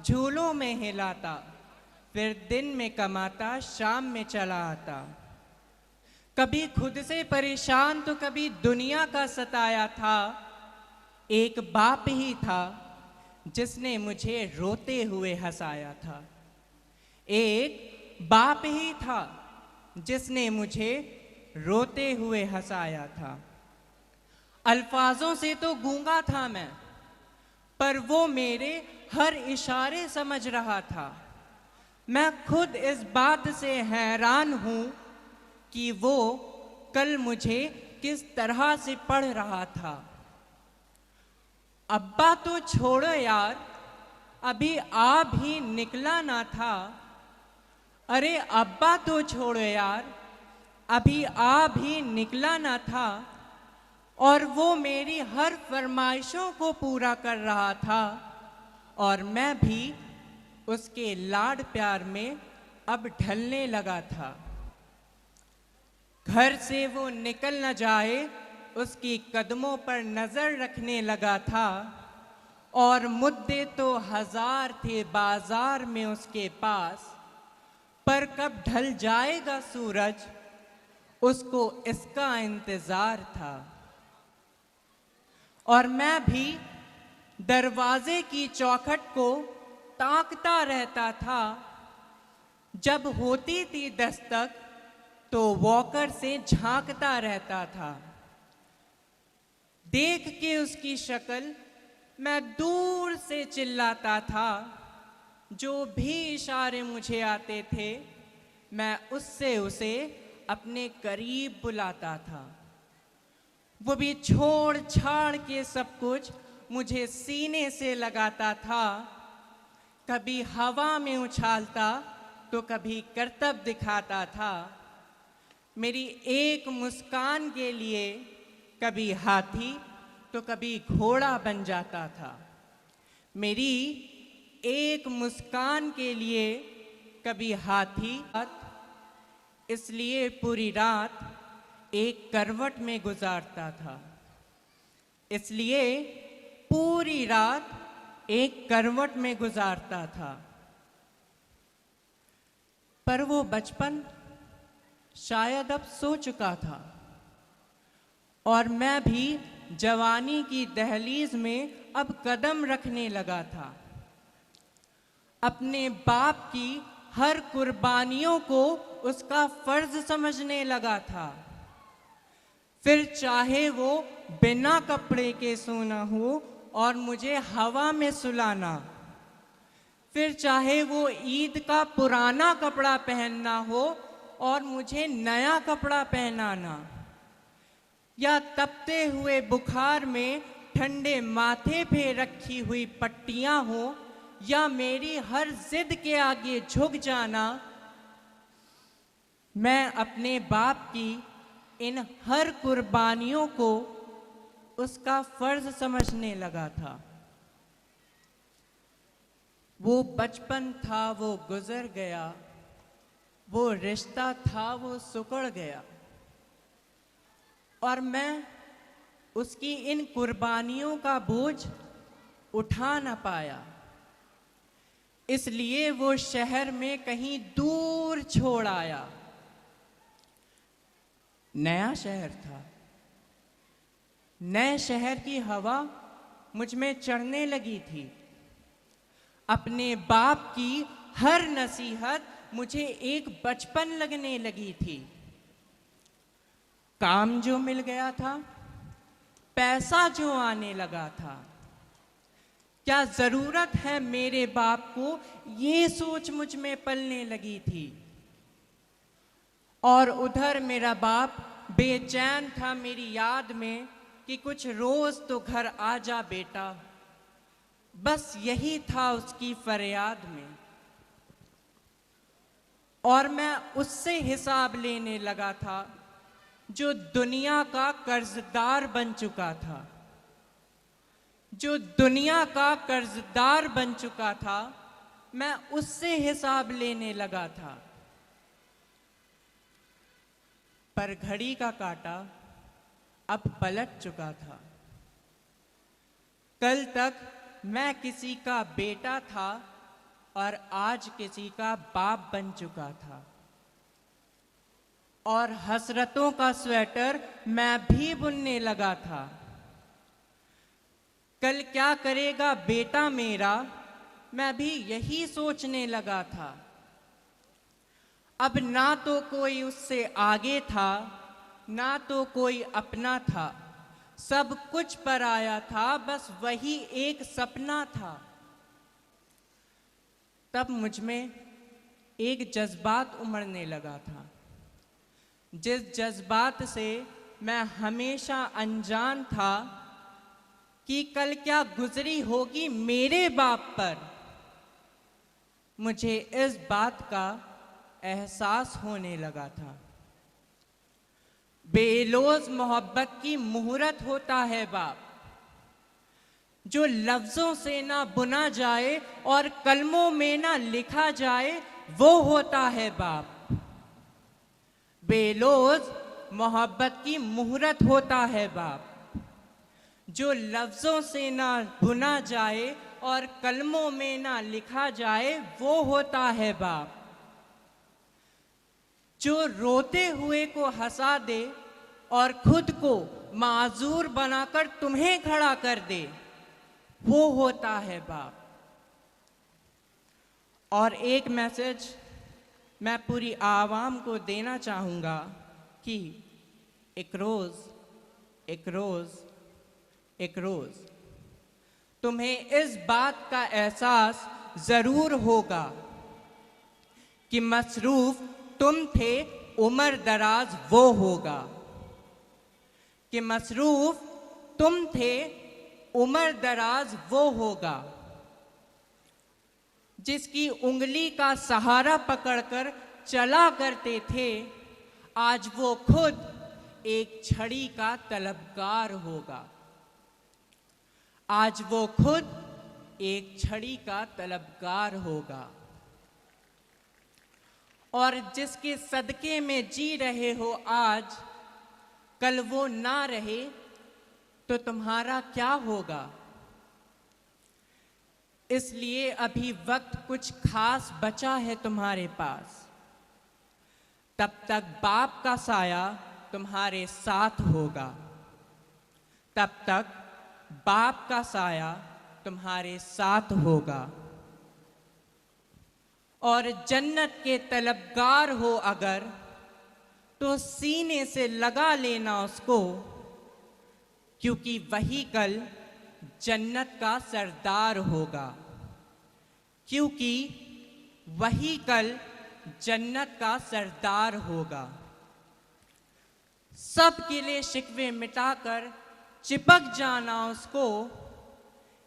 झूलों में हिलाता, फिर दिन में कमाता, शाम में चला आता। कभी खुद से परेशान तो कभी दुनिया का सताया था। एक बाप ही था जिसने मुझे रोते हुए हंसाया था। एक बाप ही था जिसने मुझे रोते हुए हंसाया था। अल्फाजों से तो गूंगा था मैं, पर वो मेरे हर इशारे समझ रहा था। मैं खुद इस बात से हैरान हूं कि वो कल मुझे किस तरह से पढ़ रहा था। अब्बा तो छोड़ो यार, अभी आ भी निकला ना था। अरे अब्बा तो छोड़ो यार, अभी आ भी निकला ना था। और वो मेरी हर फरमाइशों को पूरा कर रहा था, और मैं भी उसके लाड प्यार में अब ढलने लगा था। घर से वो निकल न जाए, उसकी कदमों पर नजर रखने लगा था। और मुद्दे तो हजार थे बाजार में उसके पास, पर कब ढल जाएगा सूरज, उसको इसका इंतजार था। और मैं भी दरवाजे की चौखट को ताकता रहता था। जब होती थी दस्तक तो वॉकर से झांकता रहता था। देख के उसकी शक्ल मैं दूर से चिल्लाता था। जो भी इशारे मुझे आते थे, मैं उससे उसे अपने करीब बुलाता था। वो भी छोड़ छाड़ के सब कुछ मुझे सीने से लगाता था। कभी हवा में उछालता तो कभी करतब दिखाता था। मेरी एक मुस्कान के लिए कभी हाथी तो कभी घोड़ा बन जाता था। मेरी एक मुस्कान के लिए कभी हाथी, इसलिए पूरी रात एक करवट में गुजारता था। इसलिए पूरी रात एक करवट में गुजारता था। पर वो बचपन शायद अब सो चुका था, और मैं भी जवानी की दहलीज में अब कदम रखने लगा था। अपने बाप की हर कुर्बानियों को उसका फर्ज समझने लगा था। फिर चाहे वो बिना कपड़े के सोना हो और मुझे हवा में सुलाना, फिर चाहे वो ईद का पुराना कपड़ा पहनना हो और मुझे नया कपड़ा पहनाना, या तपते हुए बुखार में ठंडे माथे पे रखी हुई पट्टियां हो, या मेरी हर जिद के आगे झुक जाना। मैं अपने बाप की इन हर कुर्बानियों को उसका फर्ज समझने लगा था। वो बचपन था वो गुजर गया, वो रिश्ता था वो सुकड़ गया, और मैं उसकी इन कुर्बानियों का बोझ उठा ना पाया। इसलिए वो शहर में कहीं दूर छोड़ आया। नया शहर था। नए शहर की हवा मुझ में चढ़ने लगी थी। अपने बाप की हर नसीहत मुझे एक बचपन लगने लगी थी। काम जो मिल गया था, पैसा जो आने लगा था, क्या जरूरत है मेरे बाप को, ये सोच मुझ में पलने लगी थी। और उधर मेरा बाप बेचैन था मेरी याद में कि कुछ रोज तो घर आ जा बेटा, बस यही था उसकी फरियाद में। और मैं उससे हिसाब लेने लगा था जो दुनिया का कर्जदार बन चुका था। जो दुनिया का कर्जदार बन चुका था, मैं उससे हिसाब लेने लगा था। पर घड़ी का काटा अब पलट चुका था। कल तक मैं किसी का बेटा था, और आज किसी का बाप बन चुका था। और हसरतों का स्वेटर मैं भी बुनने लगा था। कल क्या करेगा बेटा मेरा, मैं भी यही सोचने लगा था। अब ना तो कोई उससे आगे था, ना तो कोई अपना था, सब कुछ पराया था, बस वही एक सपना था। तब मुझ में एक जज्बात उमड़ने लगा था, जिस जज्बात से मैं हमेशा अनजान था कि कल क्या गुजरी होगी मेरे बाप पर। मुझे इस बात का एहसास होने लगा था। बेलोज मोहब्बत की मुहूर्त होता है बाप, जो लफ्जों से ना बुना जाए और कलमों में ना लिखा जाए, वो होता है बाप। बेलोज मोहब्बत की मुहूर्त होता है बाप, जो लफ्जों से ना बुना जाए और कलमों में ना लिखा जाए, वो होता है बाप। जो रोते हुए को हंसा दे और खुद को माजूर बनाकर तुम्हें खड़ा कर दे, वो होता है बाप। और एक मैसेज मैं पूरी आवाम को देना चाहूँगा कि एक रोज़ एक रोज़ एक रोज़ तुम्हें इस बात का एहसास ज़रूर होगा कि मसरूफ़ तुम थे, उम्र दराज वो होगा। कि मसरूफ़ तुम थे, उम्र दराज वो होगा। जिसकी उंगली का सहारा पकड़कर चला करते थे, आज वो खुद एक छड़ी का तलबगार होगा। आज वो खुद एक छड़ी का तलबगार होगा। और जिसके सदके में जी रहे हो आज, कल वो ना रहे तो तुम्हारा क्या होगा। इसलिए अभी वक्त कुछ खास बचा है तुम्हारे पास, तब तक बाप का साया तुम्हारे साथ होगा। तब तक बाप का साया तुम्हारे साथ होगा। और जन्नत के तलबगार हो अगर, तो सीने से लगा लेना उसको, क्योंकि वही कल जन्नत का सरदार होगा। क्योंकि वही कल जन्नत का सरदार होगा। सब गिले शिकवे मिटाकर चिपक जाना उसको,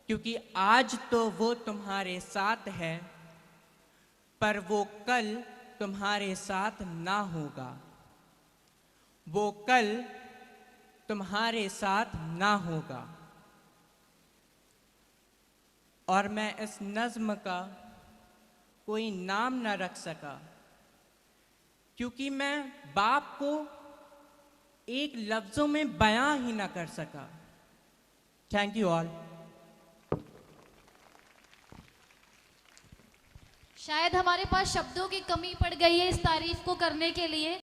क्योंकि आज तो वो तुम्हारे साथ है, पर वो कल तुम्हारे साथ ना होगा। वो कल तुम्हारे साथ ना होगा। और मैं इस नज़्म का कोई नाम न रख सका, क्योंकि मैं बाप को एक लफ्ज़ों में बयां ही ना कर सका। Thank you all. शायद हमारे पास शब्दों की कमी पड़ गई है इस तारीफ को करने के लिए।